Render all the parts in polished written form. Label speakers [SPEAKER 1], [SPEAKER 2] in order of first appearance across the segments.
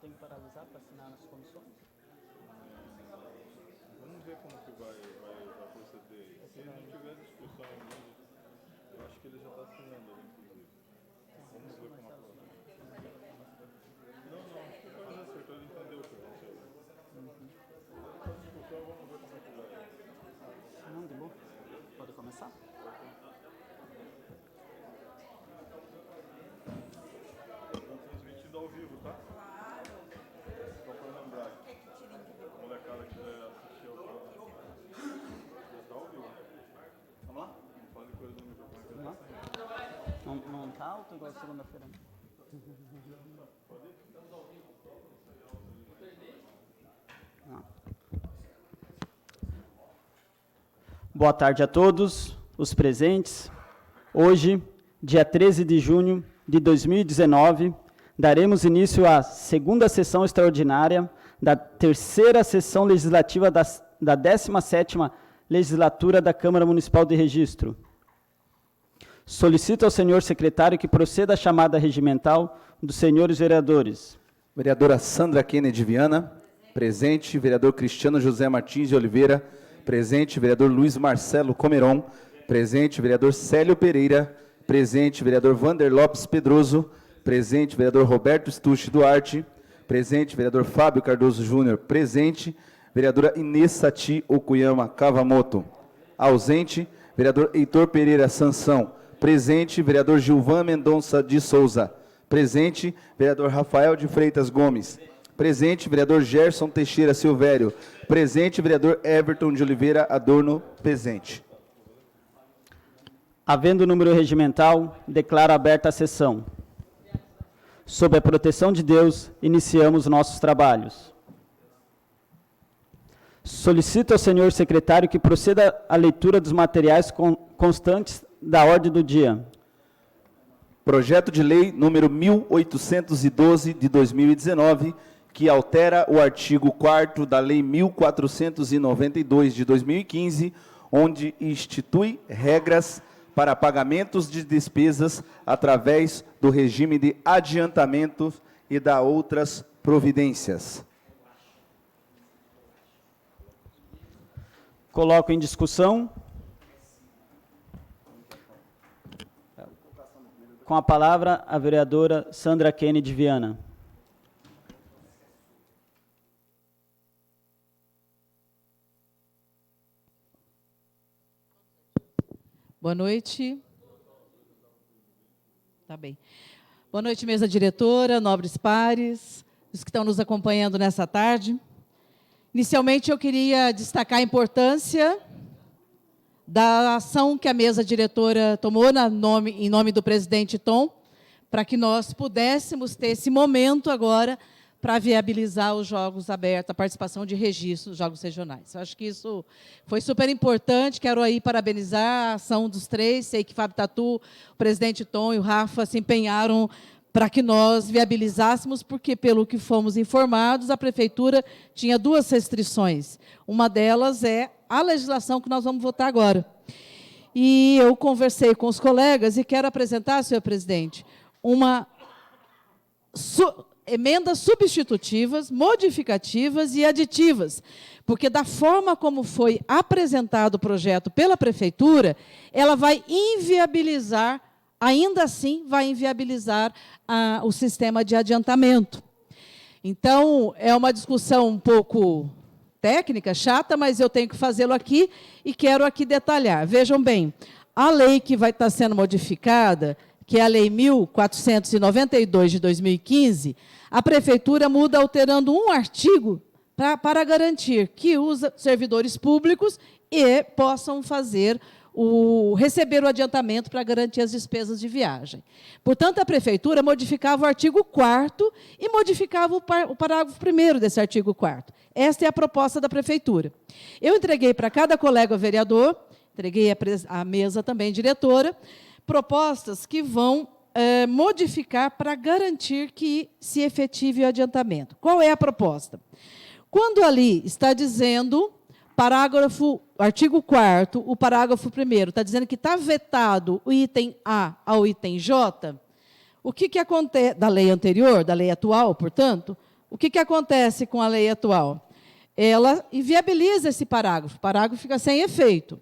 [SPEAKER 1] tem que paralisar para assinar nas comissões?
[SPEAKER 2] Vamos ver como que vai proceder. Se não tiver discussão ainda, eu acho que ele já está assinando ali, inclusive. Vamos ver como acontece. Não, acho que o Carlos acertou, ele entendeu o que aconteceu. A discussão, vamos ver como é que vai.
[SPEAKER 1] Não, de boa. Pode começar?
[SPEAKER 2] Estão transmitindo ao vivo, tá? Só para lembrar. A molecada que quiser assistir ao canal. Já está ao vivo.
[SPEAKER 1] Vamos lá?
[SPEAKER 2] Não fale coisa no microfone que
[SPEAKER 1] Vamos lá? Não tá alto igual segunda-feira? Não. Boa tarde a todos os presentes. Hoje, dia 13 de junho de 2019, daremos início à segunda sessão extraordinária da terceira sessão legislativa da 17ª legislatura da Câmara Municipal de Registro. Solicito ao senhor secretário que proceda à chamada regimental dos senhores vereadores.
[SPEAKER 3] Vereadora Sandra Kennedy Viana, presente. Vereador Cristiano José Martins de Oliveira, presente. Vereador Luiz Marcelo Comeron, presente. Vereador Célio Pereira, presente. Vereador Vander Lopes Pedroso, presente. Vereador Roberto Stucci Duarte, presente. Vereador Fábio Cardoso Júnior, presente. Vereadora Inês Sati Okuyama Kavamoto, ausente. Vereador Heitor Pereira Sansão, presente. Vereador Gilvan Mendonça de Souza, presente. Vereador Rafael de Freitas Gomes, presente. Vereador Gerson Teixeira Silvério, presente. Vereador Everton de Oliveira Adorno, presente.
[SPEAKER 1] Havendo número regimental, declaro aberta a sessão. Sob a proteção de Deus, iniciamos nossos trabalhos. Solicito ao senhor secretário que proceda à leitura dos materiais constantes da ordem do dia.
[SPEAKER 3] Projeto de lei número 1812 de 2019, que altera o artigo 4º da lei 1492 de 2015, onde institui regras para pagamentos de despesas através do regime de adiantamento e da outras providências.
[SPEAKER 1] Coloco em discussão. Com a palavra, a vereadora Sandra Kennedy Viana.
[SPEAKER 4] Boa noite. Tá bem. Boa noite, mesa diretora, nobres pares, os que estão nos acompanhando nessa tarde. Inicialmente, eu queria destacar a importância da ação que a mesa diretora tomou em nome do presidente Tom, para que nós pudéssemos ter esse momento agora para viabilizar os jogos abertos, a participação de registro nos jogos regionais. Eu acho que isso foi super importante, quero aí parabenizar a ação dos três, sei que Fábio Tatu, o presidente Tom e o Rafa se empenharam para que nós viabilizássemos, porque, pelo que fomos informados, a prefeitura tinha duas restrições. Uma delas é a legislação que nós vamos votar agora. E eu conversei com os colegas e quero apresentar, senhor presidente, emendas substitutivas, modificativas e aditivas, porque da forma como foi apresentado o projeto pela prefeitura, ela vai inviabilizar, ainda assim, vai inviabilizar o sistema de adiantamento. Então, é uma discussão um pouco técnica, chata, mas eu tenho que fazê-lo aqui e quero aqui detalhar. Vejam bem, a lei que vai estar sendo modificada, que é a Lei 1492 de 2015, a prefeitura muda alterando um artigo para garantir que os servidores públicos possam receber o adiantamento para garantir as despesas de viagem. Portanto, a prefeitura modificava o artigo 4º e modificava o parágrafo 1º desse artigo 4º. Esta é a proposta da prefeitura. Eu entreguei para cada colega vereador, entreguei à mesa também diretora, propostas que vão modificar para garantir que se efetive o adiantamento. Qual é a proposta? Quando ali está dizendo, artigo 4º, o parágrafo 1º, está dizendo que está vetado o item A ao item J, o que acontece, da lei anterior, da lei atual, portanto, o que acontece com a lei atual? Ela inviabiliza esse parágrafo. O parágrafo fica sem efeito.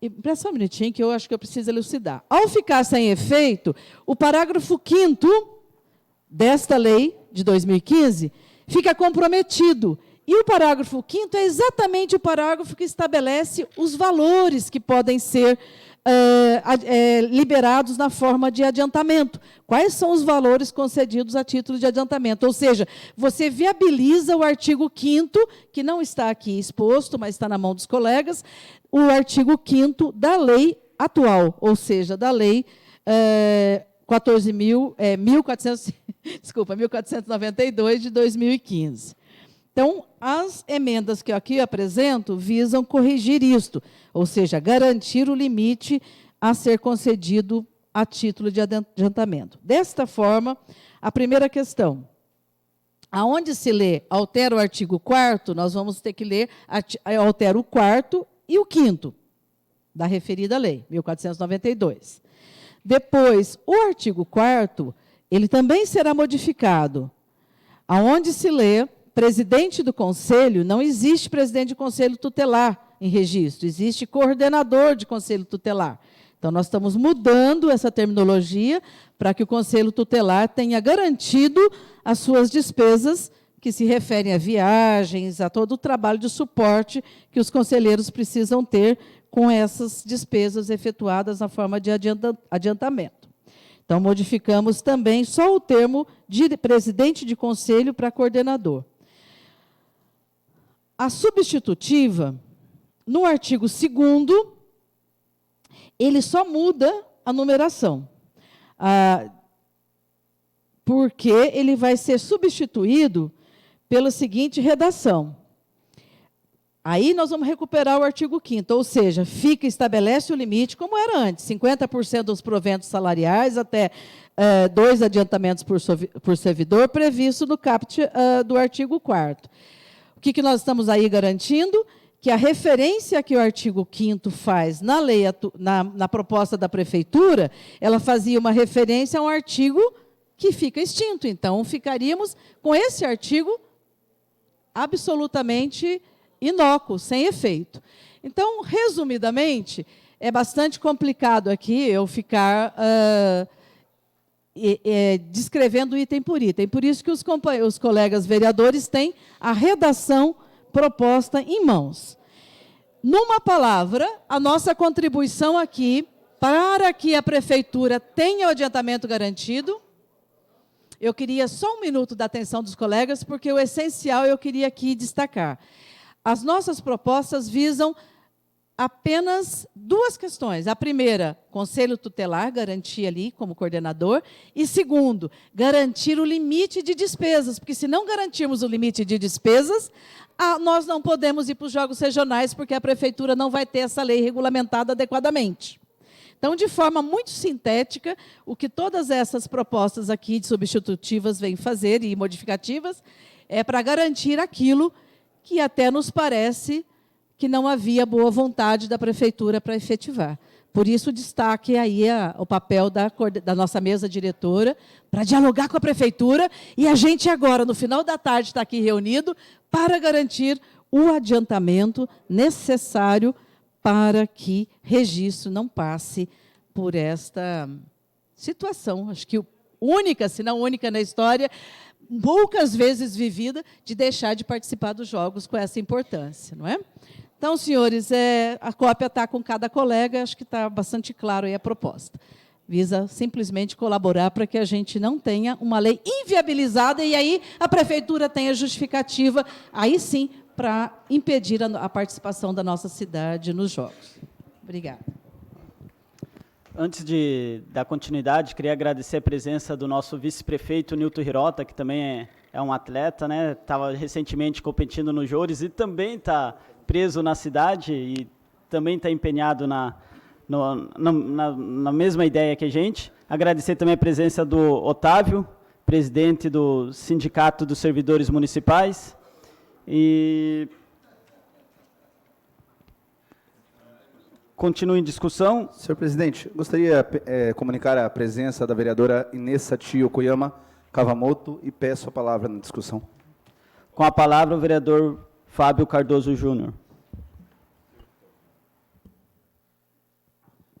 [SPEAKER 4] E, presta um minutinho, que eu acho que eu preciso elucidar. Ao ficar sem efeito, o parágrafo 5º desta lei de 2015 fica comprometido. E o parágrafo 5º é exatamente o parágrafo que estabelece os valores que podem ser liberados na forma de adiantamento. Quais são os valores concedidos a título de adiantamento? Ou seja, você viabiliza o artigo 5º, que não está aqui exposto, mas está na mão dos colegas, o artigo 5º da lei atual, ou seja, da lei 14.492 de 2015. Então, as emendas que eu aqui apresento visam corrigir isto, ou seja, garantir o limite a ser concedido a título de adiantamento. Desta forma, a primeira questão, aonde se lê altera o artigo 4º, nós vamos ter que ler altera o 4º e o 5º da referida lei, 1492. Depois, o artigo 4º, ele também será modificado, aonde se lê presidente do conselho, não existe presidente de conselho tutelar em registro, existe coordenador de conselho tutelar. Então, nós estamos mudando essa terminologia para que o conselho tutelar tenha garantido as suas despesas que se referem a viagens, a todo o trabalho de suporte que os conselheiros precisam ter com essas despesas efetuadas na forma de adiantamento. Então, modificamos também só o termo de presidente de conselho para coordenador. A substitutiva, no artigo 2º, ele só muda a numeração, porque ele vai ser substituído pela seguinte redação. Aí nós vamos recuperar o artigo 5º, ou seja, estabelece o limite, como era antes, 50% dos proventos salariais até 2 adiantamentos por servidor, previsto no caput do artigo 4º. O que nós estamos aí garantindo? Que a referência que o artigo 5º faz na lei, na proposta da prefeitura, ela fazia uma referência a um artigo que fica extinto. Então, ficaríamos com esse artigo absolutamente inócuo, sem efeito. Então, resumidamente, é bastante complicado aqui eu ficar descrevendo item por item. Por isso que os colegas vereadores têm a redação proposta em mãos. Numa palavra, a nossa contribuição aqui, para que a prefeitura tenha o adiantamento garantido, eu queria só um minuto da atenção dos colegas, porque o essencial eu queria aqui destacar. As nossas propostas visam apenas 2 questões. A primeira, conselho tutelar, garantir ali como coordenador. E segundo, garantir o limite de despesas, porque se não garantirmos o limite de despesas, nós não podemos ir para os jogos regionais, porque a prefeitura não vai ter essa lei regulamentada adequadamente. Então, de forma muito sintética, o que todas essas propostas aqui de substitutivas vêm fazer, e modificativas, é para garantir aquilo que até nos parece que não havia boa vontade da prefeitura para efetivar. Por isso, destaque aí o papel da nossa mesa diretora para dialogar com a prefeitura e a gente agora, no final da tarde, está aqui reunido para garantir o adiantamento necessário para que registro não passe por esta situação. Acho que única, se não única na história, poucas vezes vivida, de deixar de participar dos jogos com essa importância, não é? Então, senhores, a cópia está com cada colega, acho que está bastante claro aí a proposta. Visa simplesmente colaborar para que a gente não tenha uma lei inviabilizada e aí a prefeitura tenha justificativa, aí sim, para impedir a participação da nossa cidade nos jogos. Obrigada.
[SPEAKER 1] Antes de dar continuidade, queria agradecer a presença do nosso vice-prefeito, Nilton Hirota, que também é um atleta, né? Estava recentemente competindo no Jores e também está preso na cidade e também está empenhado na mesma ideia que a gente. Agradecer também a presença do Otávio, presidente do Sindicato dos Servidores Municipais. E continue em discussão.
[SPEAKER 3] Senhor presidente, gostaria de comunicar a presença da vereadora Inês Satio Koyama Kavamoto e peço a palavra na discussão.
[SPEAKER 1] Com a palavra, o vereador Fábio Cardoso Júnior.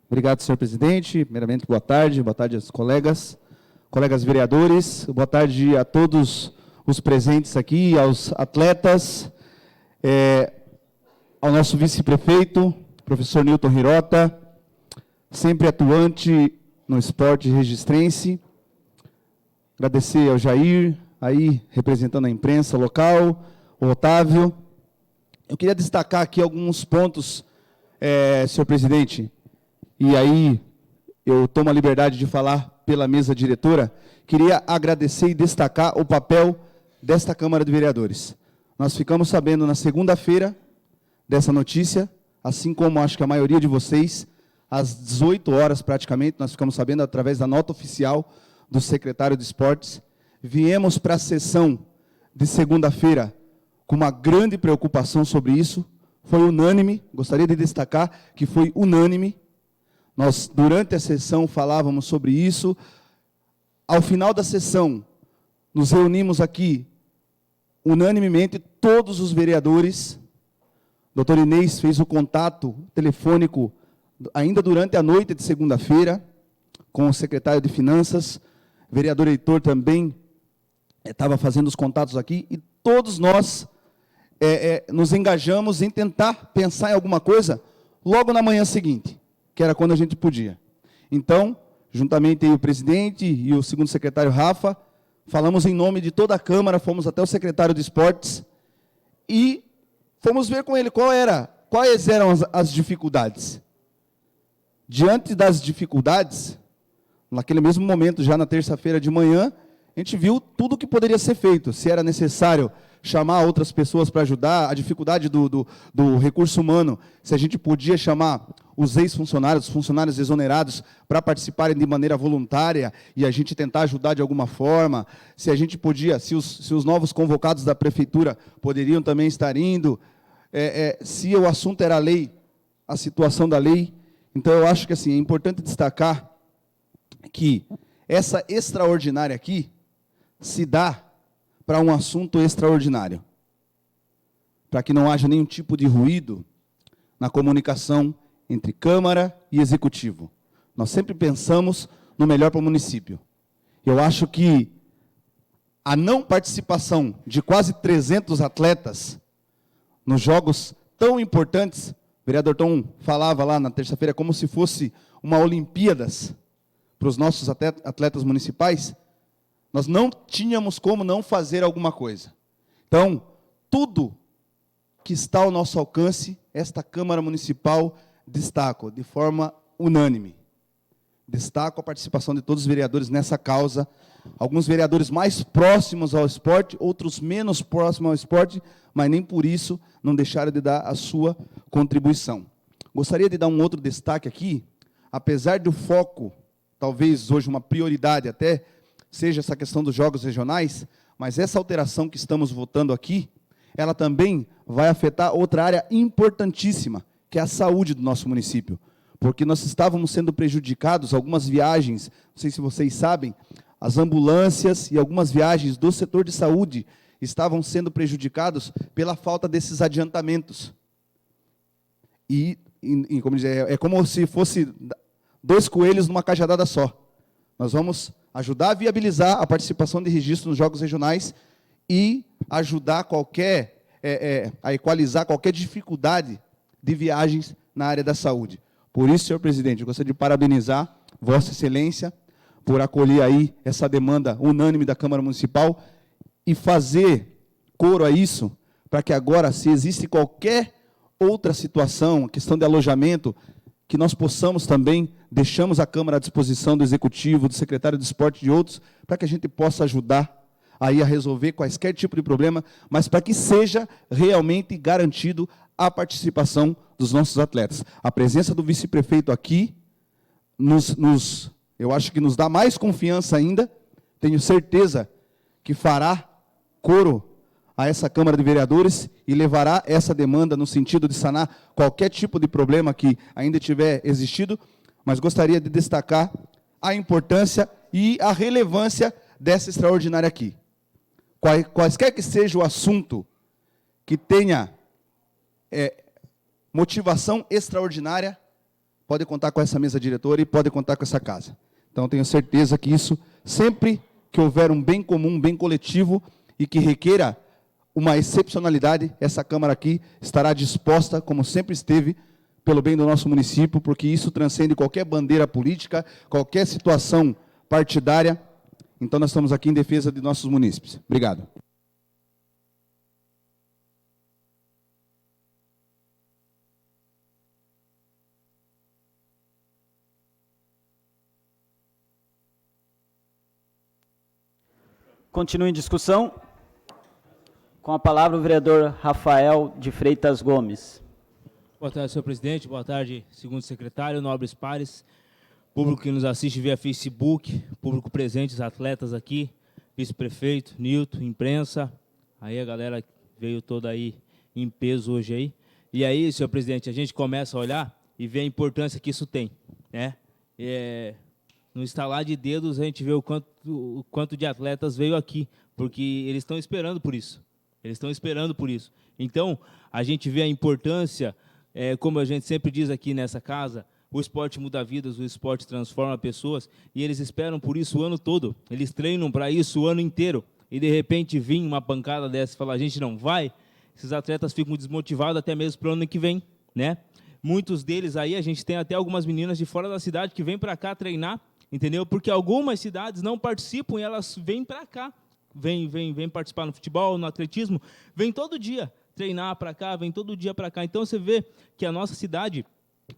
[SPEAKER 3] Obrigado, senhor presidente. Primeiramente, boa tarde aos colegas vereadores, boa tarde a todos os presentes aqui, aos atletas, ao nosso vice-prefeito, professor Newton Hirota, sempre atuante no esporte registrense. Agradecer ao Jair, aí representando a imprensa local, o Otávio. Eu queria destacar aqui alguns pontos, senhor presidente, e aí eu tomo a liberdade de falar pela mesa diretora. Queria agradecer e destacar o papel desta Câmara de Vereadores. Nós ficamos sabendo na segunda-feira dessa notícia, assim como acho que a maioria de vocês, às 18 horas praticamente, nós ficamos sabendo através da nota oficial do secretário de Esportes. Viemos para a sessão de segunda-feira com uma grande preocupação sobre isso. Foi unânime, gostaria de destacar que foi unânime. Nós, durante a sessão, falávamos sobre isso. Ao final da sessão, nos reunimos aqui, unanimemente, todos os vereadores. O doutor Inês fez o contato telefônico, ainda durante a noite de segunda-feira, com o secretário de Finanças. O vereador Heitor também estava fazendo os contatos aqui. E todos nós nos engajamos em tentar pensar em alguma coisa logo na manhã seguinte, que era quando a gente podia. Então, juntamente aí o presidente e o segundo secretário Rafa, falamos em nome de toda a Câmara, fomos até o secretário de Esportes e fomos ver com ele quais eram as dificuldades. Diante das dificuldades, naquele mesmo momento, já na terça-feira de manhã, a gente viu tudo o que poderia ser feito, se era necessário chamar outras pessoas para ajudar, a dificuldade do recurso humano, se a gente podia chamar os ex-funcionários, os funcionários exonerados, para participarem de maneira voluntária e a gente tentar ajudar de alguma forma, se a gente podia, se os novos convocados da prefeitura poderiam também estar indo, se o assunto era a lei, a situação da lei. Então, eu acho que assim, é importante destacar que essa extraordinária aqui se dá para um assunto extraordinário, para que não haja nenhum tipo de ruído na comunicação entre Câmara e Executivo. Nós sempre pensamos no melhor para o município. Eu acho que a não participação de quase 300 atletas nos jogos tão importantes, o vereador Tom falava lá na terça-feira, como se fosse uma Olimpíadas para os nossos atletas municipais, nós não tínhamos como não fazer alguma coisa. Então, tudo que está ao nosso alcance, esta Câmara Municipal destaco de forma unânime. Destaco a participação de todos os vereadores nessa causa, alguns vereadores mais próximos ao esporte, outros menos próximos ao esporte, mas nem por isso não deixaram de dar a sua contribuição. Gostaria de dar um outro destaque aqui, apesar do foco, talvez hoje uma prioridade até, seja essa questão dos jogos regionais, mas essa alteração que estamos votando aqui, ela também vai afetar outra área importantíssima, que é a saúde do nosso município. Porque nós estávamos sendo prejudicados, algumas viagens, não sei se vocês sabem, as ambulâncias e algumas viagens do setor de saúde estavam sendo prejudicados pela falta desses adiantamentos. Como dizer, é como se fosse 2 coelhos numa cajadada só. Nós vamos ajudar a viabilizar a participação de registro nos jogos regionais e ajudar a equalizar qualquer dificuldade de viagens na área da saúde. Por isso, senhor presidente, eu gostaria de parabenizar Vossa Excelência por acolher aí essa demanda unânime da Câmara Municipal e fazer coro a isso, para que agora, se existe qualquer outra situação, questão de alojamento, que nós possamos também, deixamos a Câmara à disposição do Executivo, do secretário de Esporte e de outros, para que a gente possa ajudar aí a resolver quaisquer tipo de problema, mas para que seja realmente garantido a participação dos nossos atletas. A presença do vice-prefeito aqui, eu acho que nos dá mais confiança ainda, tenho certeza que fará coro a essa Câmara de Vereadores e levará essa demanda no sentido de sanar qualquer tipo de problema que ainda tiver existido, mas gostaria de destacar a importância e a relevância dessa extraordinária aqui. quaisquer que seja o assunto que tenha motivação extraordinária, pode contar com essa mesa diretora e pode contar com essa casa. Então, tenho certeza que isso, sempre que houver um bem comum, um bem coletivo, e que requeira uma excepcionalidade, essa Câmara aqui estará disposta, como sempre esteve, pelo bem do nosso município, porque isso transcende qualquer bandeira política, qualquer situação partidária. Então, nós estamos aqui em defesa de nossos munícipes. Obrigado.
[SPEAKER 1] Continue em discussão. Com a palavra o vereador Rafael de Freitas Gomes.
[SPEAKER 5] Boa tarde, senhor presidente. Boa tarde, segundo secretário, nobres pares, público que nos assiste via Facebook, público presente, os atletas aqui, vice-prefeito, Nilton, imprensa. Aí a galera veio toda aí em peso hoje aí. E aí, senhor presidente, a gente começa a olhar e vê a importância que isso tem, né? No estalar de dedos a gente vê o quanto de atletas veio aqui, porque eles estão esperando por isso. Eles estão esperando por isso. Então, a gente vê a importância, como a gente sempre diz aqui nessa casa, o esporte muda vidas, o esporte transforma pessoas, e eles esperam por isso o ano todo. Eles treinam para isso o ano inteiro. E, de repente, vir uma pancada dessa e falar, a gente não vai, esses atletas ficam desmotivados até mesmo para o ano que vem, né? Muitos deles aí, a gente tem até algumas meninas de fora da cidade que vêm para cá treinar, entendeu? Porque algumas cidades não participam e elas vêm para cá. Vem participar no futebol, no atletismo, vem todo dia treinar para cá, vem todo dia para cá. Então, você vê que a nossa cidade,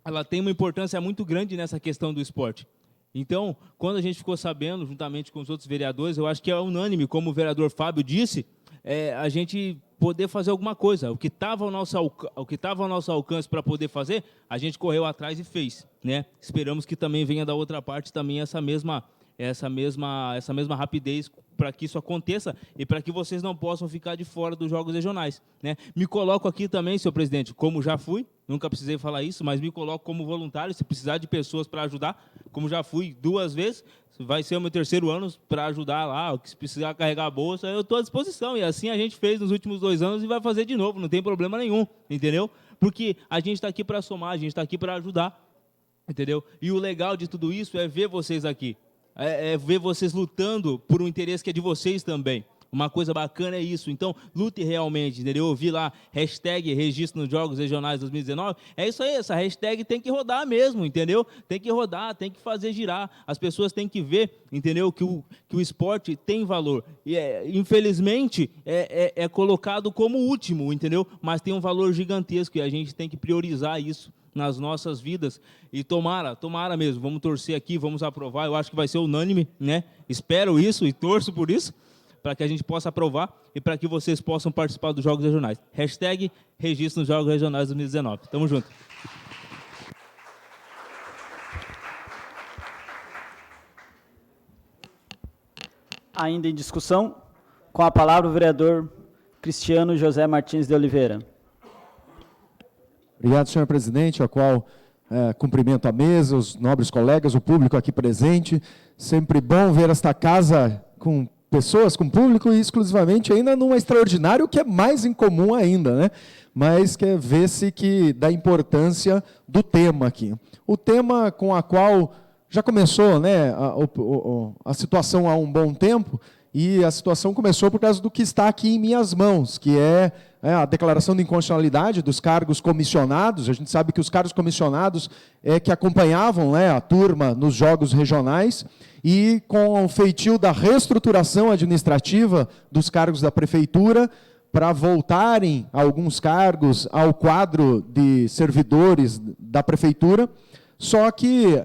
[SPEAKER 5] ela tem uma importância muito grande nessa questão do esporte. Então, quando a gente ficou sabendo, juntamente com os outros vereadores, eu acho que é unânime, como o vereador Fábio disse, a gente poder fazer alguma coisa. O que estava ao nosso alcance para poder fazer, a gente correu atrás e fez, né? Esperamos que também venha da outra parte também essa mesma rapidez para que isso aconteça e para que vocês não possam ficar de fora dos jogos regionais, né? Me coloco aqui também, senhor presidente, como já fui, nunca precisei falar isso, mas me coloco como voluntário, se precisar de pessoas para ajudar, como já fui 2 vezes, vai ser o meu 3º ano para ajudar lá, se precisar carregar a bolsa, eu estou à disposição, e assim a gente fez nos últimos 2 anos e vai fazer de novo, não tem problema nenhum, entendeu? Porque a gente está aqui para somar, a gente está aqui para ajudar, entendeu? E o legal de tudo isso é ver vocês aqui, ver vocês lutando por um interesse que é de vocês também. Uma coisa bacana é isso. Então, lute realmente, entendeu? Eu vi lá, hashtag registro nos Jogos Regionais 2019. É isso aí, essa hashtag tem que rodar mesmo, entendeu? Tem que rodar, tem que fazer girar. As pessoas têm que ver, entendeu? Que o esporte tem valor. E, infelizmente, é colocado como último, entendeu? Mas tem um valor gigantesco e a gente tem que priorizar isso nas nossas vidas, e tomara mesmo, vamos torcer aqui, vamos aprovar, eu acho que vai ser unânime, né? Espero isso e torço por isso, para que a gente possa aprovar e para que vocês possam participar dos Jogos Regionais. Hashtag registro nos Jogos Regionais 2019. Tamo junto.
[SPEAKER 1] Ainda em discussão, com a palavra o vereador Cristiano José Martins de Oliveira.
[SPEAKER 6] Obrigado, senhor presidente, a qual cumprimento a mesa, os nobres colegas, o público aqui presente. Sempre bom ver esta casa com pessoas, com público, e exclusivamente ainda num extraordinário, que é mais incomum ainda, né? Mas que vê-se que da importância do tema aqui. O tema com a qual já começou, né, a situação há um bom tempo, e a situação começou por causa do que está aqui em minhas mãos, que é a declaração de inconstitucionalidade dos cargos comissionados. A gente sabe que os cargos comissionados que acompanhavam, né, a turma nos jogos regionais, e com o feitio da reestruturação administrativa dos cargos da prefeitura, para voltarem alguns cargos ao quadro de servidores da prefeitura, só que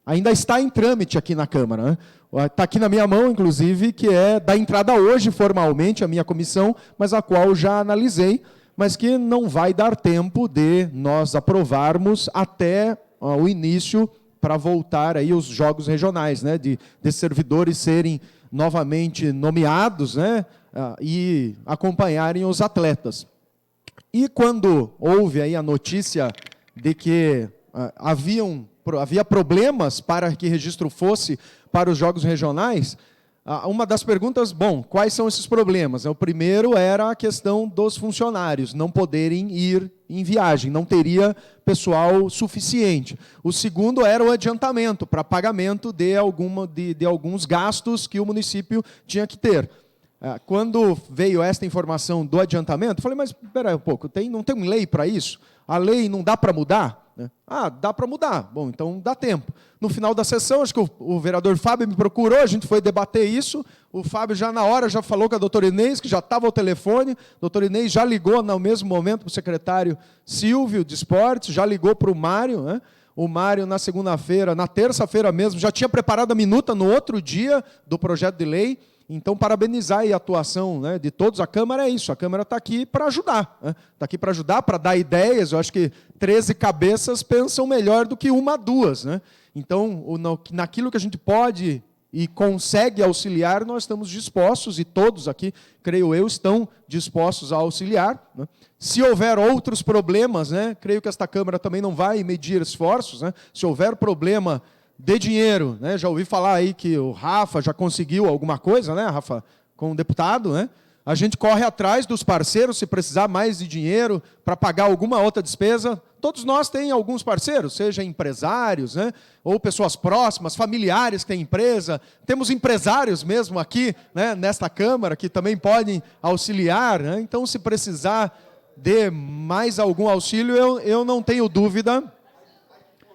[SPEAKER 6] ainda está em trâmite aqui na Câmara, né? Está aqui na minha mão, inclusive, que é da entrada hoje, formalmente, a minha comissão, mas a qual já analisei, mas que não vai dar tempo de nós aprovarmos até o início, para voltar aí os jogos regionais, né, de servidores serem novamente nomeados, né, e acompanharem os atletas. E quando houve aí a notícia de que havia problemas para que registro fosse para os jogos regionais, Uma das perguntas, bom, quais são esses problemas? O primeiro era a questão dos funcionários não poderem ir em viagem, não teria pessoal suficiente. O segundo era o adiantamento para pagamento de alguns gastos que o município tinha que ter. Quando veio esta informação do adiantamento, eu falei, mas espera aí um pouco, não tem lei para isso? A lei não dá para mudar? Dá para mudar. Bom, então dá tempo. No final da sessão, acho que o vereador Fábio me procurou, a gente foi debater isso. O Fábio já na hora já falou com a doutora Inês, que já estava ao telefone. A doutora Inês já ligou no mesmo momento para o secretário Silvio de Esportes, já ligou para o Mário, né? O Mário, na segunda-feira, na terça-feira mesmo, já tinha preparado a minuta no outro dia do projeto de lei. Então, parabenizar aí a atuação, né, de todos. A Câmara é isso, a Câmara está aqui para ajudar. Está aqui para ajudar, para dar ideias. Eu acho que 13 cabeças pensam melhor do que uma, duas. Né? Então, naquilo que a gente pode e consegue auxiliar, nós estamos dispostos, e todos aqui, creio eu, estão dispostos a auxiliar. Né? Se houver outros problemas, né, creio que esta Câmara também não vai medir esforços. Né? Se houver problema de dinheiro, né? Já ouvi falar aí que o Rafa já conseguiu alguma coisa, né, Rafa, com o deputado, né? A gente corre atrás dos parceiros, se precisar mais de dinheiro para pagar alguma outra despesa. Todos nós temos alguns parceiros, seja empresários, né? Ou pessoas próximas, familiares que têm empresa. Temos empresários mesmo aqui, né, nesta Câmara, que também podem auxiliar. Né? Então, se precisar de mais algum auxílio, eu não tenho dúvida.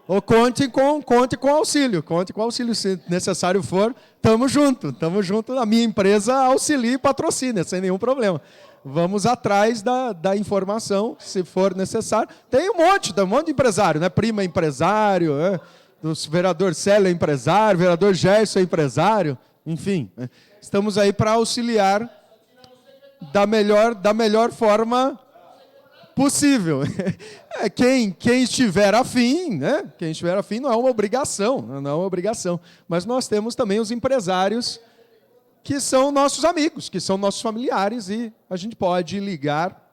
[SPEAKER 6] Ou conte com auxílio, se necessário for, estamos junto, a minha empresa auxilia e patrocina, sem nenhum problema. Vamos atrás da informação, se for necessário. Tem um monte de empresário, né? Prima é empresário, né? O vereador Célio é empresário, o vereador Gerson é empresário, enfim. Né? Estamos aí para auxiliar da melhor forma possível. Quem estiver afim, né? Quem estiver afim não é uma obrigação, mas nós temos também os empresários que são nossos amigos, que são nossos familiares, e a gente pode ligar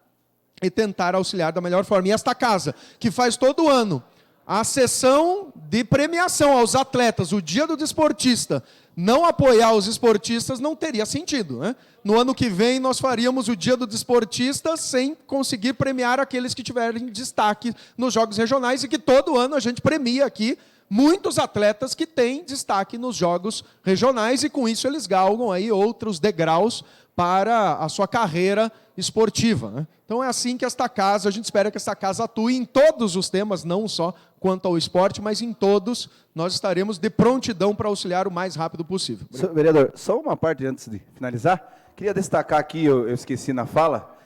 [SPEAKER 6] e tentar auxiliar da melhor forma. E esta casa, que faz todo ano a sessão de premiação aos atletas, o dia do desportista, não apoiar os esportistas não teria sentido. Né? No ano que vem, nós faríamos o dia do desportista sem conseguir premiar aqueles que tiverem destaque nos jogos regionais, e que todo ano a gente premia aqui muitos atletas que têm destaque nos jogos regionais, e com isso eles galgam aí outros degraus para a sua carreira esportiva. Né? Então é assim que esta casa, a gente espera que esta casa atue em todos os temas, não só quanto ao esporte, mas em todos nós estaremos de prontidão para auxiliar o mais rápido possível.
[SPEAKER 3] Vereador, só uma parte antes de finalizar. Queria destacar aqui, eu esqueci na fala,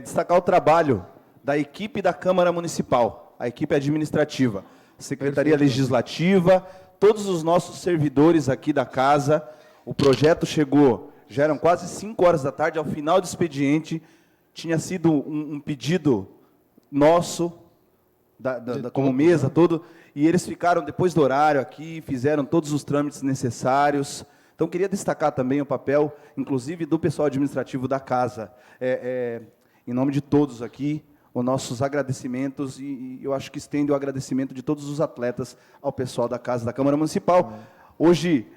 [SPEAKER 3] destacar o trabalho da equipe da Câmara Municipal, a equipe administrativa, Secretaria Legislativa, todos os nossos servidores aqui da casa. O projeto chegou, já eram quase 5 horas da tarde, ao final do expediente, tinha sido um pedido nosso, como mesa, todo, e eles ficaram depois do horário aqui, fizeram todos os trâmites necessários. Então, queria destacar também o papel, inclusive, do pessoal administrativo da casa. Em nome de todos aqui, os nossos agradecimentos, e eu acho que estende o agradecimento de todos os atletas ao pessoal da casa da Câmara Municipal. Hoje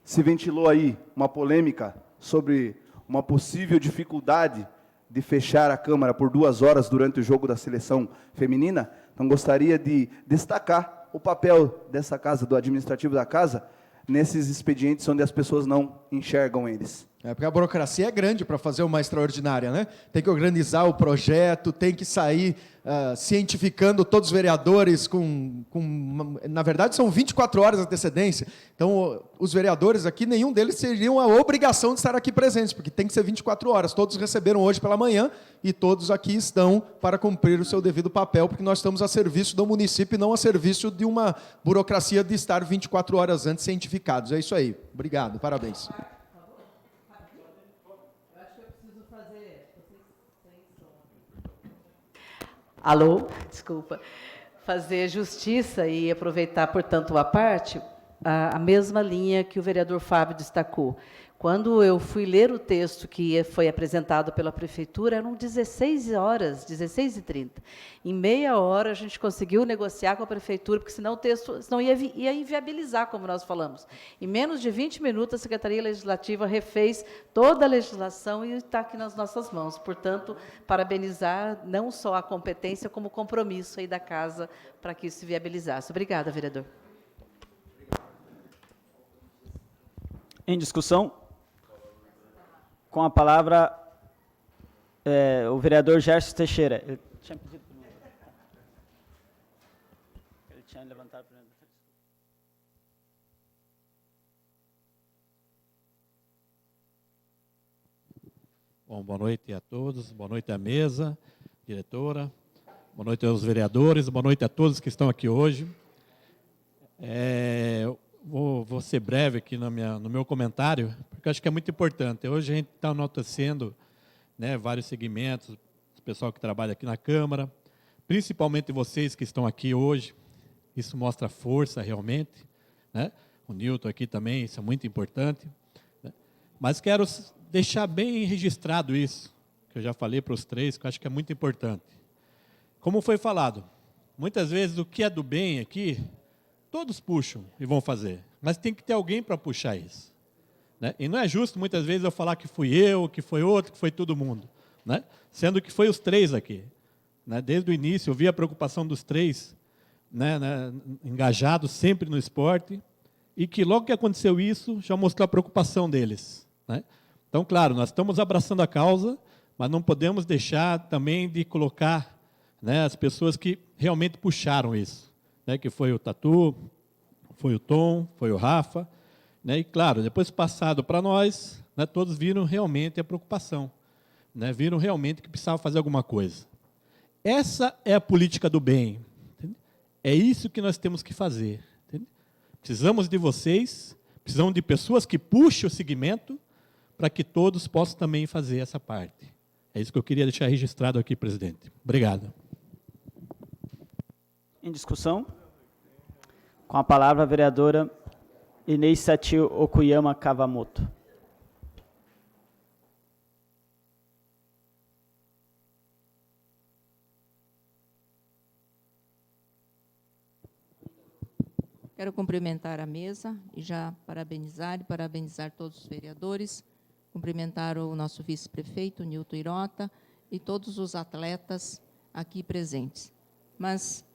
[SPEAKER 3] se ventilou aí uma polêmica sobre uma possível dificuldade de fechar a Câmara por 2 horas durante o jogo da seleção feminina. Então, gostaria de destacar o papel dessa casa, do administrativo da casa, nesses expedientes onde as pessoas não enxergam eles.
[SPEAKER 6] Porque a burocracia é grande para fazer uma extraordinária, né? Tem que organizar o projeto, tem que sair cientificando todos os vereadores na verdade, são 24 horas de antecedência. Então, os vereadores aqui, nenhum deles teriam a obrigação de estar aqui presentes, porque tem que ser 24 horas. Todos receberam hoje pela manhã e todos aqui estão para cumprir o seu devido papel, porque nós estamos a serviço do município e não a serviço de uma burocracia de estar 24 horas antes cientificados. É isso aí. Obrigado. Parabéns.
[SPEAKER 7] Alô, desculpa. Fazer justiça e aproveitar, portanto, a parte, a mesma linha que o vereador Fábio destacou. Quando eu fui ler o texto que foi apresentado pela Prefeitura, eram 16 horas, 16h30. Em meia hora, a gente conseguiu negociar com a Prefeitura, porque senão o texto senão ia inviabilizar, como nós falamos. Em menos de 20 minutos, a Secretaria Legislativa refez toda a legislação e está aqui nas nossas mãos. Portanto, parabenizar não só a competência, como o compromisso aí da Casa para que isso se viabilizasse. Obrigada, vereador.
[SPEAKER 1] Em discussão? Com a palavra, o vereador Gerson Teixeira. Ele tinha pedido primeiro. Ele tinha levantado primeiro.
[SPEAKER 8] Bom, boa noite a todos, boa noite à mesa, diretora, boa noite aos vereadores, boa noite a todos que estão aqui hoje. Vou ser breve aqui no meu comentário, porque eu acho que é muito importante. Hoje a gente está enaltecendo, né, vários segmentos, o pessoal que trabalha aqui na Câmara, principalmente vocês que estão aqui hoje. Isso mostra força realmente, né? O Nilton aqui também, isso é muito importante, né? Mas quero deixar bem registrado isso, que eu já falei para os três, que eu acho que é muito importante. Como foi falado, muitas vezes o que é do bem aqui, todos puxam e vão fazer, mas tem que ter alguém para puxar isso, né? E não é justo muitas vezes eu falar que fui eu, que foi outro, que foi todo mundo, né? Sendo que foi os três aqui, né? Desde o início eu vi a preocupação dos três, né, engajados sempre no esporte, e que logo que aconteceu isso, já mostrou a preocupação deles, né? Então, claro, nós estamos abraçando a causa, mas não podemos deixar também de colocar, né, as pessoas que realmente puxaram isso, né, que foi o Tatu, foi o Tom, foi o Rafa, né, e claro, depois passado para nós, né, todos viram realmente a preocupação, né, viram realmente que precisava fazer alguma coisa. Essa é a política do bem, entende? É isso que nós temos que fazer, entende? Precisamos de vocês, precisamos de pessoas que puxem o segmento, para que todos possam também fazer essa parte. É isso que eu queria deixar registrado aqui, presidente. Obrigado.
[SPEAKER 1] Em discussão? Com a palavra a vereadora Inês Satil Okuyama Kawamoto.
[SPEAKER 9] Quero cumprimentar a mesa e já parabenizar todos os vereadores, cumprimentar o nosso vice-prefeito, Nilton Irota, e todos os atletas aqui presentes. Mas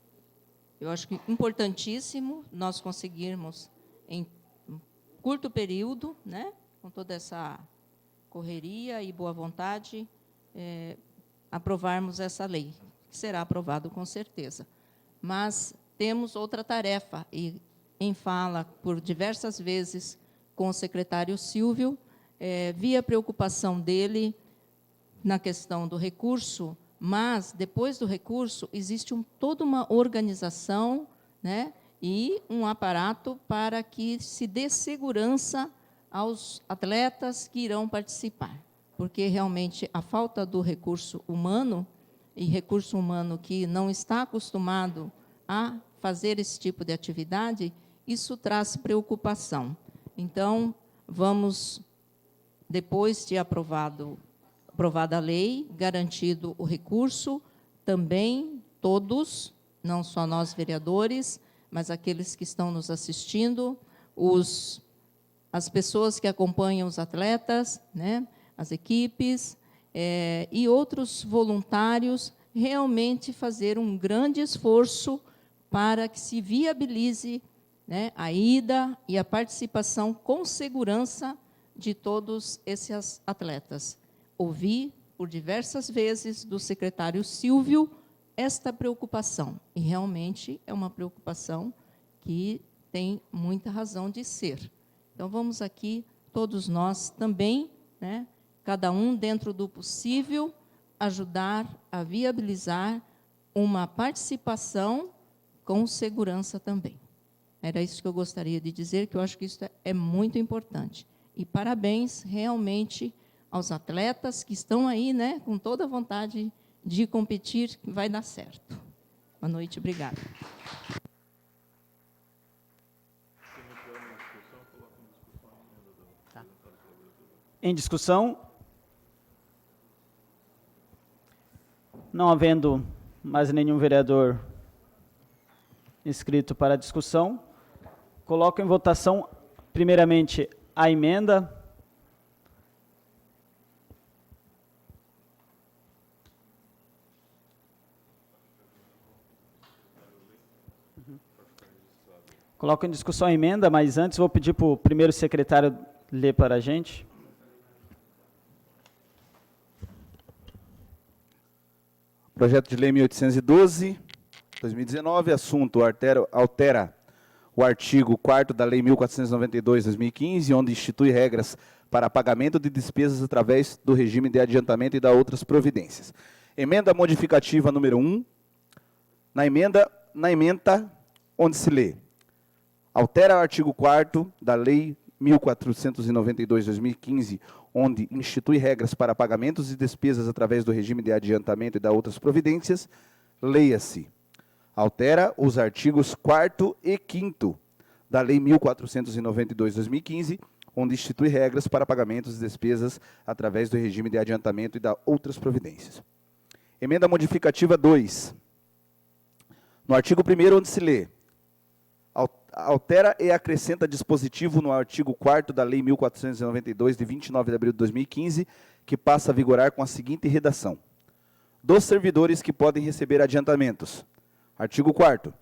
[SPEAKER 9] eu acho que importantíssimo nós conseguirmos, em um curto período, né, com toda essa correria e boa vontade, aprovarmos essa lei, que será aprovado com certeza. Mas temos outra tarefa, e em fala por diversas vezes com o secretário Silvio, vi a preocupação dele na questão do recurso, mas, depois do recurso, existe toda uma organização, né, e um aparato para que se dê segurança aos atletas que irão participar. Porque, realmente, a falta do recurso humano, e recurso humano que não está acostumado a fazer esse tipo de atividade, isso traz preocupação. Então, vamos, depois de aprovada a lei, garantido o recurso, também todos, não só nós vereadores, mas aqueles que estão nos assistindo, as pessoas que acompanham os atletas, né, as equipes, e outros voluntários, realmente fazer um grande esforço para que se viabilize, né, a ida e a participação com segurança de todos esses atletas. Ouvi por diversas vezes do secretário Silvio esta preocupação, e realmente é uma preocupação que tem muita razão de ser. Então, vamos aqui, todos nós também, né, cada um dentro do possível, ajudar a viabilizar uma participação com segurança também. Era isso que eu gostaria de dizer, que eu acho que isso é muito importante. E parabéns, realmente, aos atletas que estão aí, né, com toda a vontade de competir, que vai dar certo. Boa noite, obrigada.
[SPEAKER 7] Tá.
[SPEAKER 1] Em discussão? Não havendo mais nenhum vereador inscrito para a discussão, coloco em votação, primeiramente, a emenda. Coloco em discussão a emenda, mas antes vou pedir para o primeiro secretário ler para a gente.
[SPEAKER 3] Projeto de Lei 1812, 2019, assunto altera o artigo 4º da Lei 1492, 2015, onde institui regras para pagamento de despesas através do regime de adiantamento e da outras providências. Emenda modificativa número 1. Na emenda onde se lê: altera o artigo 4º da Lei 1492, 2015, onde institui regras para pagamentos de despesas através do regime de adiantamento e da outras providências, leia-se: altera os artigos 4º e 5º da Lei 1492, 2015, onde institui regras para pagamentos de despesas através do regime de adiantamento e da outras providências. Emenda modificativa 2. No artigo 1º, onde se lê: altera e acrescenta dispositivo no artigo 4º da Lei 1492, de 29 de abril de 2015, que passa a vigorar com a seguinte redação: dos servidores que podem receber adiantamentos. Artigo 4º.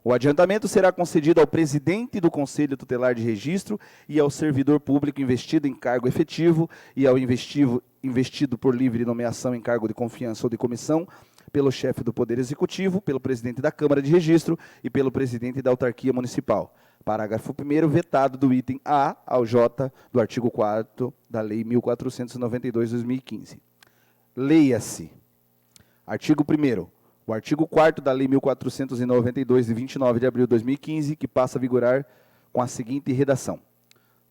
[SPEAKER 3] O adiantamento será concedido ao presidente do Conselho Tutelar de Registro e ao servidor público investido em cargo efetivo e ao investido por livre nomeação em cargo de confiança ou de comissão pelo chefe do Poder Executivo, pelo presidente da Câmara de Registro e pelo presidente da autarquia municipal. Parágrafo 1º, vetado do item A ao J do artigo 4º da Lei 1492, 2015. Leia-se: artigo 1º. O artigo 4º da Lei 1492, de 29 de abril de 2015, que passa a vigorar com a seguinte redação: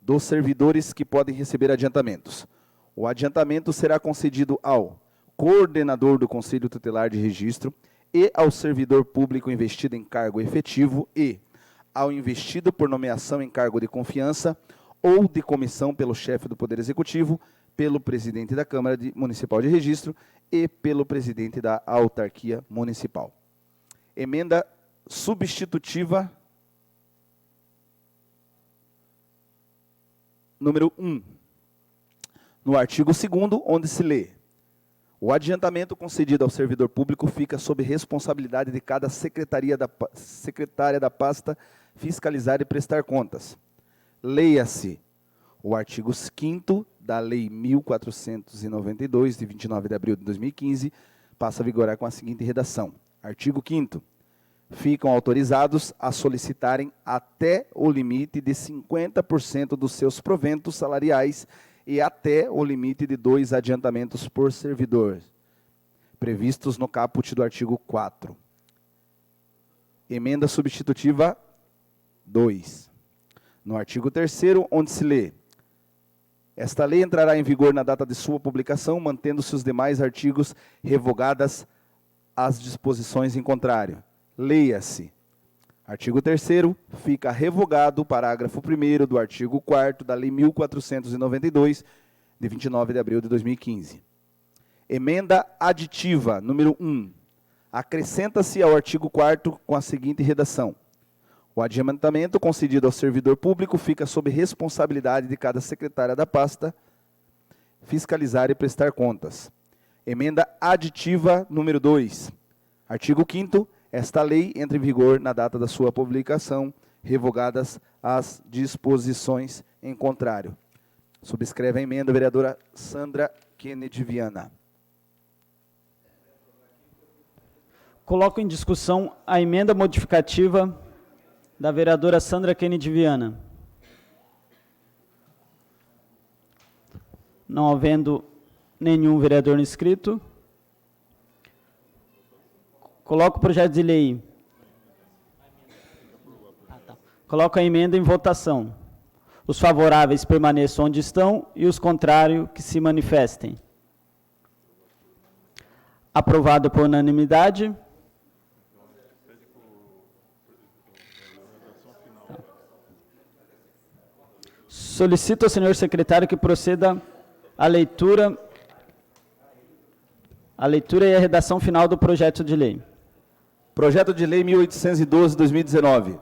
[SPEAKER 3] dos servidores que podem receber adiantamentos. O adiantamento será concedido ao coordenador do Conselho Tutelar de Registro e ao servidor público investido em cargo efetivo e ao investido por nomeação em cargo de confiança ou de comissão pelo chefe do Poder Executivo, pelo presidente da Câmara Municipal de Registro e pelo presidente da autarquia municipal. Emenda substitutiva número 1. No artigo 2º, onde se lê: o adiantamento concedido ao servidor público fica sob responsabilidade de cada secretária da pasta fiscalizar e prestar contas. Leia-se: o artigo 5º da Lei 1492, de 29 de abril de 2015, passa a vigorar com a seguinte redação: artigo 5º. Ficam autorizados a solicitarem até o limite de 50% dos seus proventos salariais e até o limite de 2 adiantamentos por servidor, previstos no caput do artigo 4. Emenda substitutiva 2. No artigo 3º, onde se lê: esta lei entrará em vigor na data de sua publicação, mantendo-se os demais artigos revogadas as disposições em contrário. Leia-se: artigo 3º, fica revogado o parágrafo 1º do artigo 4º da Lei 1492, de 29 de abril de 2015. Emenda aditiva, número 1. Acrescenta-se ao artigo 4º com a seguinte redação: o adiantamento concedido ao servidor público fica sob responsabilidade de cada secretária da pasta fiscalizar e prestar contas. Emenda aditiva, número 2. Artigo 5º. Esta lei entra em vigor na data da sua publicação, revogadas as disposições em contrário. Subscreve a emenda a vereadora Sandra Kennedy Viana.
[SPEAKER 1] Coloco em discussão a emenda modificativa da vereadora Sandra Kennedy Viana. Não havendo nenhum vereador inscrito, coloco o projeto de lei. Coloco a emenda em votação. Os favoráveis permaneçam onde estão e os contrários que se manifestem. Aprovado por unanimidade. Solicito ao senhor secretário que proceda a leitura e a redação final do projeto de lei.
[SPEAKER 3] Projeto de Lei 1812/2019.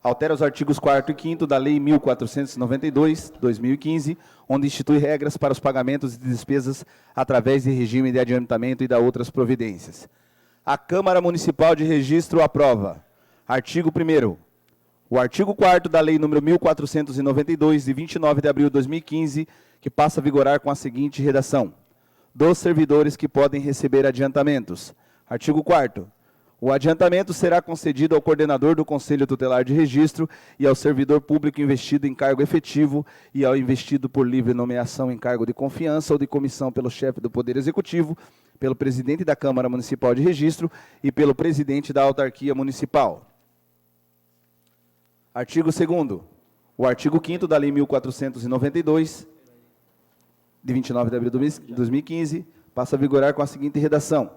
[SPEAKER 3] Altera os artigos 4º e 5º da Lei 1492/2015, onde institui regras para os pagamentos de despesas através de regime de adiantamento e da outras providências. A Câmara Municipal de Registro aprova. Artigo 1º. O artigo 4º da Lei nº 1492, de 29 de abril de 2015, que passa a vigorar com a seguinte redação: dos servidores que podem receber adiantamentos. Artigo 4º. O adiantamento será concedido ao coordenador do Conselho Tutelar de Registro e ao servidor público investido em cargo efetivo e ao investido por livre nomeação em cargo de confiança ou de comissão pelo chefe do Poder Executivo, pelo presidente da Câmara Municipal de Registro e pelo presidente da autarquia municipal. Artigo 2º. O artigo 5º da Lei 1492, de 29 de abril de 2015, passa a vigorar com a seguinte redação: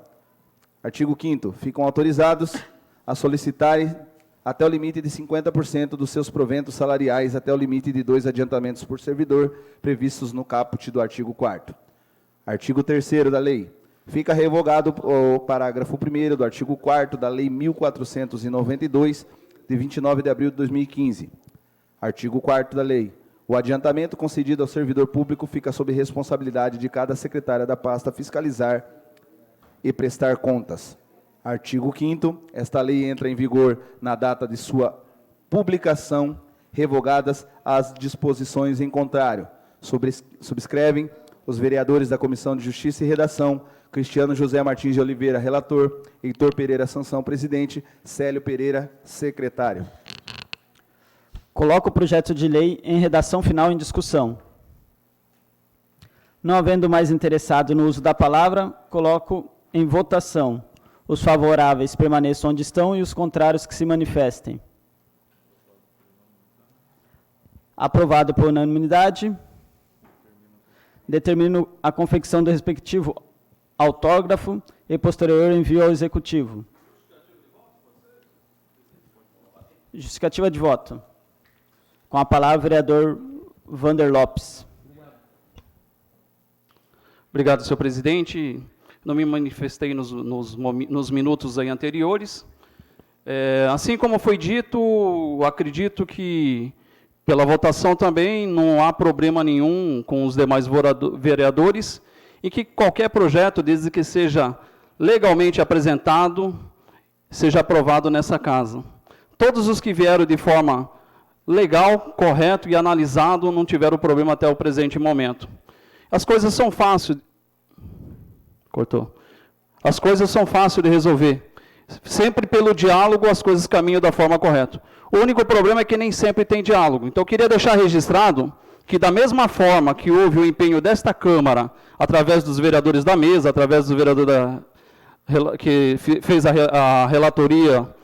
[SPEAKER 3] artigo 5º. Ficam autorizados a solicitarem até o limite de 50% dos seus proventos salariais até o limite de 2 adiantamentos por servidor, previstos no caput do artigo 4º. Artigo 3º da lei. Fica revogado o parágrafo 1º do artigo 4º da Lei 1492, de 29 de abril de 2015. Artigo 4º da lei. O adiantamento concedido ao servidor público fica sob responsabilidade de cada secretária da pasta fiscalizar e prestar contas. Artigo 5º. Esta lei entra em vigor na data de sua publicação, revogadas as disposições em contrário. Subscrevem os vereadores da Comissão de Justiça e Redação: Cristiano José Martins de Oliveira, relator; Heitor Pereira Sansão, presidente; Célio Pereira, secretário.
[SPEAKER 1] Coloco o projeto de lei em redação final em discussão. Não havendo mais interessado no uso da palavra, coloco em votação. Os favoráveis permaneçam onde estão e os contrários que se manifestem. Aprovado por unanimidade. Determino a confecção do respectivo autógrafo e posterior envio ao Executivo. Justificativa de voto. Com a palavra, o vereador Vander Lopes.
[SPEAKER 10] Obrigado, senhor presidente. Não me manifestei nos minutos aí anteriores. Assim como foi dito, acredito que, pela votação também, não há problema nenhum com os demais vereadores, e que qualquer projeto, desde que seja legalmente apresentado, seja aprovado nessa casa. Todos os que vieram de forma legal, correto e analisado, não tiveram problema até o presente momento. As coisas são fáceis. Cortou. As coisas são fáceis de resolver. Sempre pelo diálogo as coisas caminham da forma correta. O único problema é que nem sempre tem diálogo. Então eu queria deixar registrado que, da mesma forma que houve o empenho desta Câmara, através dos vereadores da mesa, através do vereador que fez a relatoria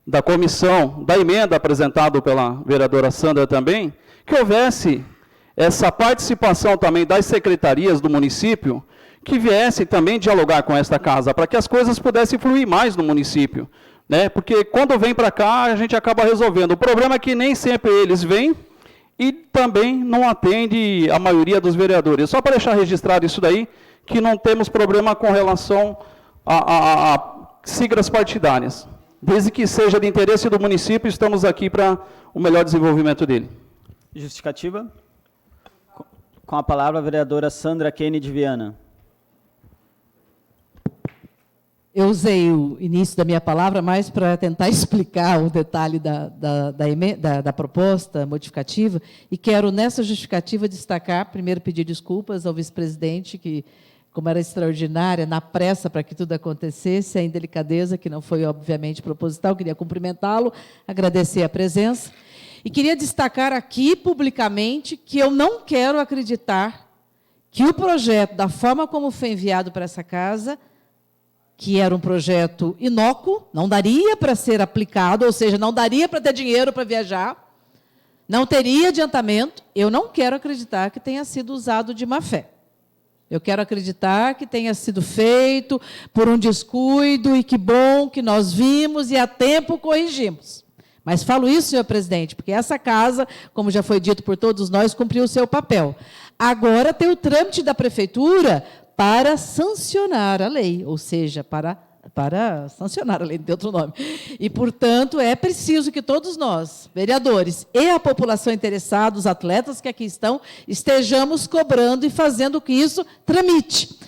[SPEAKER 10] da comissão, da emenda apresentada pela vereadora Sandra também, que houvesse essa participação também das secretarias do município, que viessem também dialogar com esta casa, para que as coisas pudessem fluir mais no município, né? Porque quando vem para cá, a gente acaba resolvendo. O problema é que nem sempre eles vêm e também não atende a maioria dos vereadores. Só para deixar registrado isso daí, que não temos problema com relação a siglas partidárias. Desde que seja de interesse do município, estamos aqui para o melhor desenvolvimento dele.
[SPEAKER 1] Justificativa? Com a palavra, a vereadora Sandra Kennedy Viana.
[SPEAKER 4] Eu usei o início da minha palavra mais para tentar explicar o detalhe da proposta modificativa, e quero, nessa justificativa, destacar, primeiro, pedir desculpas ao vice-presidente, que, como era extraordinária, na pressa para que tudo acontecesse, a indelicadeza, que não foi, obviamente, proposital, queria cumprimentá-lo, agradecer a presença, e queria destacar aqui, publicamente, que eu não quero acreditar que o projeto, da forma como foi enviado para essa casa, que era um projeto inócuo, não daria para ser aplicado, ou seja, não daria para ter dinheiro para viajar, não teria adiantamento, eu não quero acreditar que tenha sido usado de má fé. Eu quero acreditar que tenha sido feito por um descuido, e que bom que nós vimos e a tempo corrigimos. Mas falo isso, senhor presidente, porque essa casa, como já foi dito por todos nós, cumpriu o seu papel. Agora tem o trâmite da prefeitura para sancionar a lei, ou seja, para sancionar a lei, não tem outro nome. E, portanto, é preciso que todos nós, vereadores, e a população interessada, os atletas que aqui estão, estejamos cobrando e fazendo que isso tramite.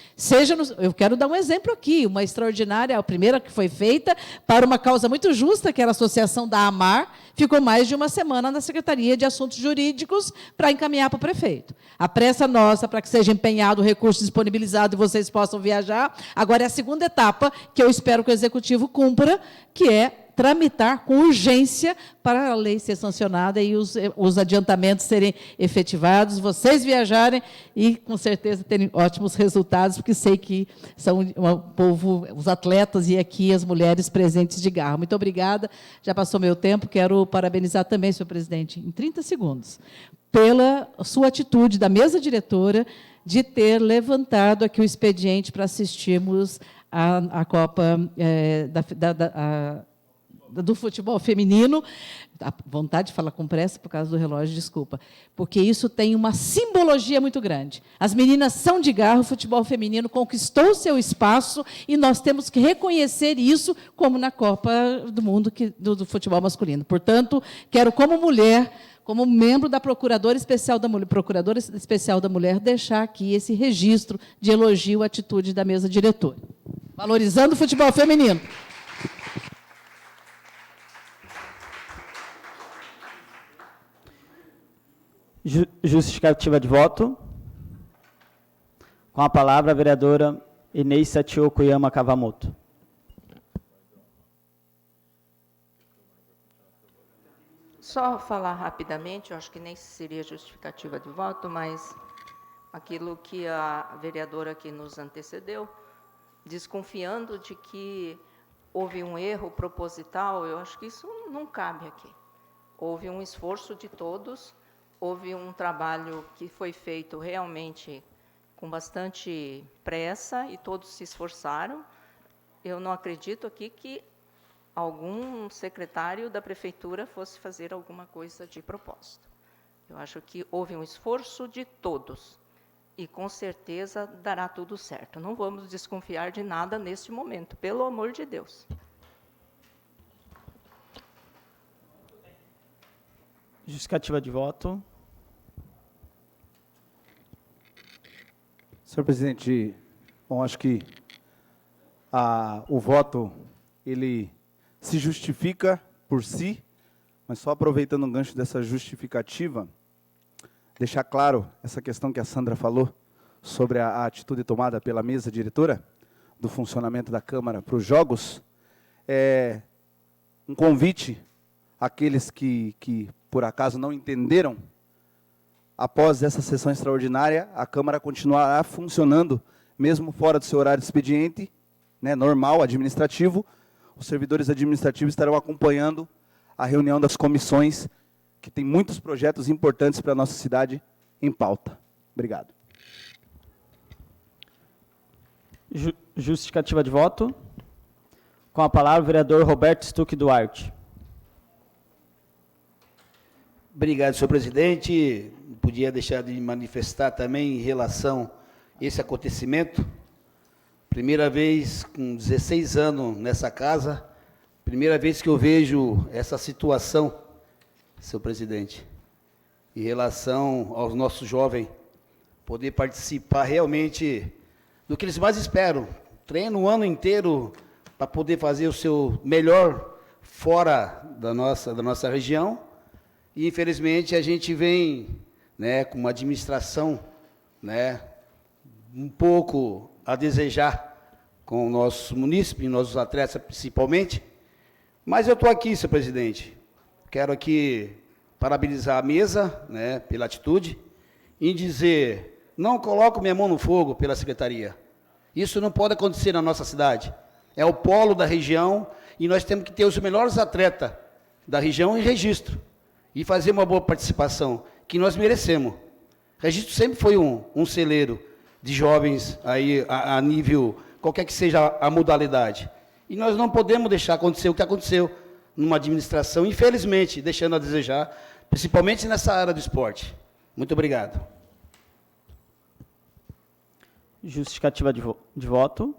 [SPEAKER 4] Eu quero dar um exemplo aqui, uma extraordinária, a primeira que foi feita para uma causa muito justa, que era a Associação da AMAR, ficou mais de uma semana na Secretaria de Assuntos Jurídicos para encaminhar para o prefeito. A pressa nossa para que seja empenhado o recurso disponibilizado e vocês possam viajar. Agora é a segunda etapa que eu espero que o Executivo cumpra, que é tramitar com urgência para a lei ser sancionada e os adiantamentos serem efetivados, vocês viajarem e, com certeza, terem ótimos resultados, porque sei que são o povo, os atletas e aqui as mulheres presentes de garra. Muito obrigada. Já passou meu tempo. Quero parabenizar também, senhor presidente, em 30 segundos, pela sua atitude da mesa diretora de ter levantado aqui o expediente para assistirmos à Copa do futebol feminino, a vontade de falar com pressa por causa do relógio, desculpa, porque isso tem uma simbologia muito grande. As meninas são de garra, o futebol feminino conquistou seu espaço e nós temos que reconhecer isso como na Copa do Mundo do futebol masculino. Portanto, quero, como mulher, como membro da Procuradora Especial da Mulher, deixar aqui esse registro de elogio à atitude da mesa diretora. Valorizando o futebol feminino.
[SPEAKER 1] Justificativa de voto. Com a palavra, a vereadora Inês Satioko Yama Kavamoto.
[SPEAKER 11] Só falar rapidamente, eu acho que nem seria justificativa de voto, mas aquilo que a vereadora que nos antecedeu, desconfiando de que houve um erro proposital, eu acho que isso não cabe aqui. Houve um esforço de todos, houve um trabalho que foi feito realmente com bastante pressa e todos se esforçaram. Eu não acredito aqui que algum secretário da prefeitura fosse fazer alguma coisa de propósito. Eu acho que houve um esforço de todos e, com certeza, dará tudo certo. Não vamos desconfiar de nada neste momento, pelo amor de Deus.
[SPEAKER 1] Justificativa de voto.
[SPEAKER 3] Senhor presidente, bom, acho que o voto, ele se justifica por si, mas só aproveitando um gancho dessa justificativa, deixar claro essa questão que a Sandra falou sobre a atitude tomada pela mesa diretora do funcionamento da Câmara para os jogos, um convite àqueles que por acaso não entenderam. Após essa sessão extraordinária, a Câmara continuará funcionando, mesmo fora do seu horário de expediente, né, normal, administrativo. Os servidores administrativos estarão acompanhando a reunião das comissões, que tem muitos projetos importantes para a nossa cidade em pauta. Obrigado.
[SPEAKER 1] Justificativa de voto. Com a palavra, o vereador Roberto Stuck Duarte.
[SPEAKER 12] Obrigado, senhor presidente. Não podia deixar de manifestar também em relação a esse acontecimento. Primeira vez com 16 anos nessa casa, primeira vez que eu vejo essa situação, senhor presidente, em relação aos nossos jovens, poder participar realmente do que eles mais esperam. Treino o ano inteiro para poder fazer o seu melhor fora da nossa região. E, infelizmente, a gente vem, né, com uma administração, né, um pouco a desejar com o nosso munícipe, nossos atletas principalmente. Mas eu estou aqui, senhor presidente. Quero aqui parabenizar a mesa, né, pela atitude e dizer, não coloco minha mão no fogo pela secretaria. Isso não pode acontecer na nossa cidade. É o polo da região e nós temos que ter os melhores atletas da região em registro e fazer uma boa participação, que nós merecemos. Registro sempre foi um celeiro de jovens aí a nível, qualquer que seja a modalidade. E nós não podemos deixar acontecer o que aconteceu numa administração, infelizmente, deixando a desejar, principalmente nessa área do esporte. Muito obrigado.
[SPEAKER 1] Justificativa de voto.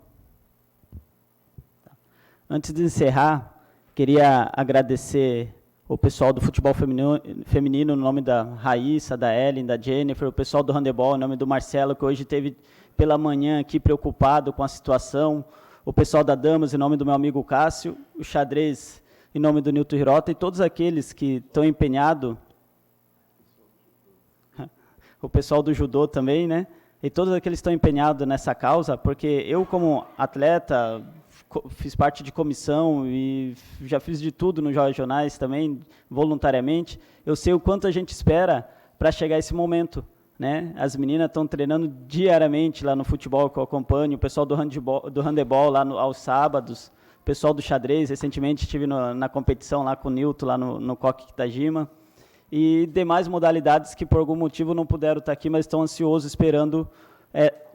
[SPEAKER 1] Antes de encerrar, queria agradecer o pessoal do futebol feminino, no nome da Raíssa, da Ellen, da Jennifer, o pessoal do handebol, em nome do Marcelo, que hoje esteve pela manhã aqui preocupado com a situação, o pessoal da Damas, em nome do meu amigo Cássio, o xadrez, em nome do Nilton Hirota, e todos aqueles que estão empenhados, o pessoal do judô também, né? E todos aqueles que estão empenhados nessa causa, porque eu, como atleta, fiz parte de comissão e já fiz de tudo nos Jogos Regionais também, voluntariamente, eu sei o quanto a gente espera para chegar a esse momento, né? As meninas estão treinando diariamente lá no futebol que eu acompanho, o pessoal do handebol lá aos sábados, o pessoal do xadrez, recentemente estive na competição lá com o Nilton, lá no Coque Kitajima, e demais modalidades que por algum motivo não puderam estar aqui, mas estão ansiosos esperando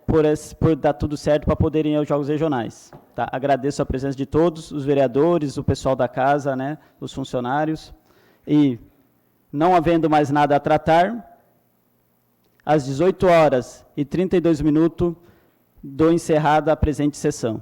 [SPEAKER 1] por dar tudo certo para poderem ir aos Jogos Regionais. Tá? Agradeço a presença de todos, os vereadores, o pessoal da casa, né, os funcionários, e não havendo mais nada a tratar, às 18h32, dou encerrada a presente sessão.